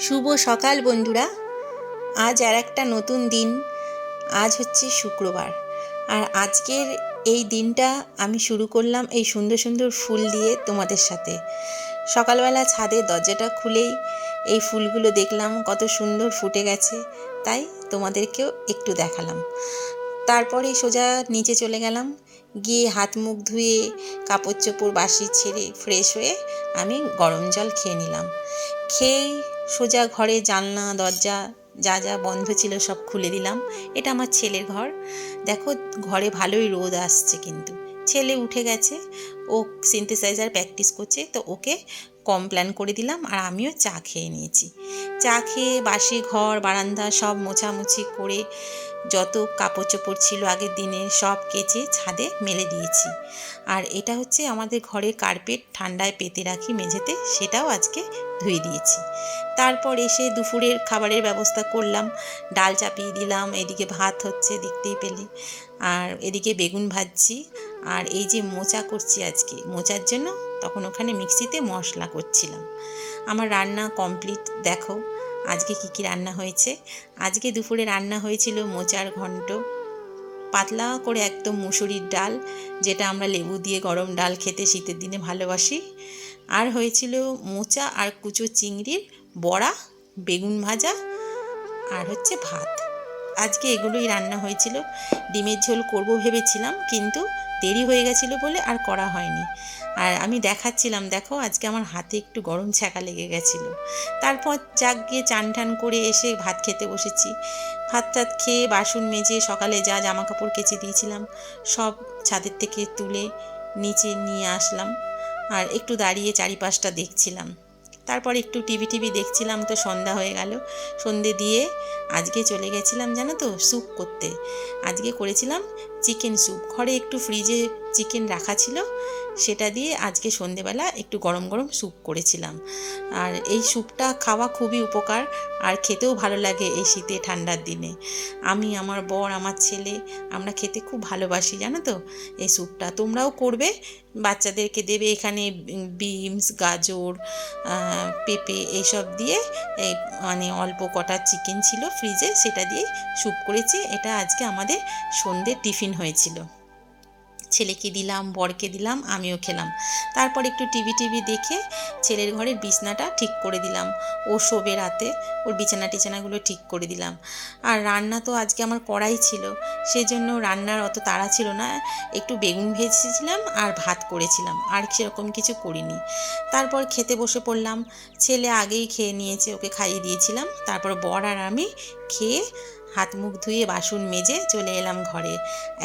শুভ সকাল বন্ধুরা। আজ আর একটা নতুন দিন। আজ হচ্ছে শুক্রবার, আর আজকের এই দিনটা আমি শুরু করলাম এই সুন্দর সুন্দর ফুল দিয়ে তোমাদের সাথে। সকালবেলা ছাদের দরজাটা খুলেই এই ফুলগুলো দেখলাম, কত সুন্দর ফুটে গেছে, তাই তোমাদেরকেও একটু দেখালাম। তারপরে সোজা নিচে চলে গেলাম, গিয়ে হাত মুখ ধুয়ে কাপড় চোপড় বাসি ছেড়ে ফ্রেশ হয়ে আমি গরম জল খেয়ে নিলাম। খেয়েই সোজা ঘরে জানলা দরজা যা যা বন্ধ ছিল সব খুলে দিলাম। এটা আমার ছেলের ঘর। দেখো, ঘরে ভালোই রোদ আসছে, কিন্তু ছেলে উঠে গেছে, ও সিনথেসাইজার প্র্যাকটিস করছে, তো ওকে কমপ্ল্যান করে দিলাম, আর আমিও চা খেয়ে নিয়েছি। চা খেয়ে বাসি ঘর বারান্দা সব মোছামুছি করে যত কাপড় চোপড় ছিল আগের দিনে সব কেচে ছাদে মেলে দিয়েছি। আর এটা হচ্ছে আমাদের ঘরের কার্পেট, ঠান্ডায় পেতে রাখি মেঝেতে, সেটাও আজকে ধুয়ে দিয়েছি। তারপর এসে দুপুরের খাবারের ব্যবস্থা করলাম, ডাল চাপিয়ে দিলাম, এদিকে ভাত হচ্ছে দেখতেই পেলে, আর এদিকে বেগুন ভাজছি। আর এই যে মোচা করছি আজকে, মোচার জন্য তখন ওখানে মিক্সিতে মশলা করছিলাম। আমার রান্না কমপ্লিট। দেখো আজকে কি কি রান্না হয়েছে। আজকে দুপুরে রান্না হয়েছিল মোচার ঘন্ট, পাতলা করে একদম মুসুরির ডাল, যেটা আমরা লেবু দিয়ে গরম ডাল খেতে শীতের দিনে ভালোবাসি। আর হয়েছিল মোচা আর কুচো চিংড়ির বড়া, বেগুন ভাজা, আর হচ্ছে ভাত। আজকে এগুলোই রান্না হয়েছিল। ডিমের ঝোল করব ভেবেছিলাম, কিন্তু দেরি হয়ে গেছিলো বলে আর করা হয়নি। আর আমি দেখাচ্ছিলাম, দেখো আজকে আমার হাতে একটু গরম ছ্যাঁকা লেগে গেছিলো। তারপর যাক গিয়ে চান টান করে এসে ভাত খেতে বসেছি। ভাত টাত খেয়ে বাসন মেজে সকালে যা জামা কাপড় কেচে দিয়েছিলাম সব ছাদের থেকে তুলে নিচে নিয়ে আসলাম, আর একটু দাঁড়িয়ে চারিপাশটা দেখছিলাম। তারপর একটু টিভি দেখছিলাম, তো সন্ধ্যা হয়ে গেল। সন্ধে দিয়ে আজকে চলে গেছিলাম জানো তো স্যুপ করতে। আজকে করেছিলাম চিকেন স্যুপ। ঘরে একটু ফ্রিজে চিকেন রাখা ছিল, সেটা দিয়ে আজকে সন্ধেবেলা একটু গরম গরম স্যুপ করেছিলাম। আর এই স্যুপটা খাওয়া খুবই উপকার, আর খেতেও ভালো লাগে এই শীতে ঠান্ডার দিনে। আমি, আমার বর, আমার ছেলে, আমরা খেতে খুব ভালোবাসি জানো তো এই স্যুপটা। তোমরাও করবে, বাচ্চাদেরকে দেবে। এখানে বিনস, গাজর, পেঁপে এইসব দিয়ে এই মানে অল্প কটা চিকেন ছিল ফ্রিজে, সেটা দিয়ে স্যুপ করেছি। এটা আজকে আমাদের সন্ধ্যের টিফিন হয়েছিল। ছেলেকে দিলাম, বরকে দিলাম, আমিও খেলাম। তারপর একটু টিভি দেখে ছেলের ঘরের বিছনাটা ঠিক করে দিলাম। ও শোবে রাতে, ওর বিছানা টিছানাগুলো ঠিক করে দিলাম। আর রান্না তো আজকে আমার করাই ছিল, সেজন্য রান্নার অত তাড়া ছিল না। একটু বেগুন ভেজেছিলাম আর ভাত করেছিলাম, আর সেরকম কিছু করিনি। তারপর খেতে বসে পড়লাম। ছেলে আগেই খেয়ে নিয়েছে, ওকে খাইয়ে দিয়েছিলাম। তারপর বর আর আমি খেয়ে হাত মুখ ধুয়ে বাসন মেজে চলে এলাম ঘরে।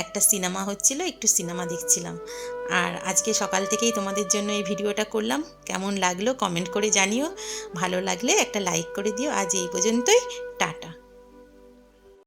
একটা সিনেমা হচ্ছিল, একটু সিনেমা দেখছিলাম। আর আজকে সকাল থেকেই তোমাদের জন্য এই ভিডিওটা করলাম। কেমন লাগলো কমেন্ট করে জানিও। ভালো লাগলে একটা লাইক করে দিও। আজ এই পর্যন্তই, টাটা।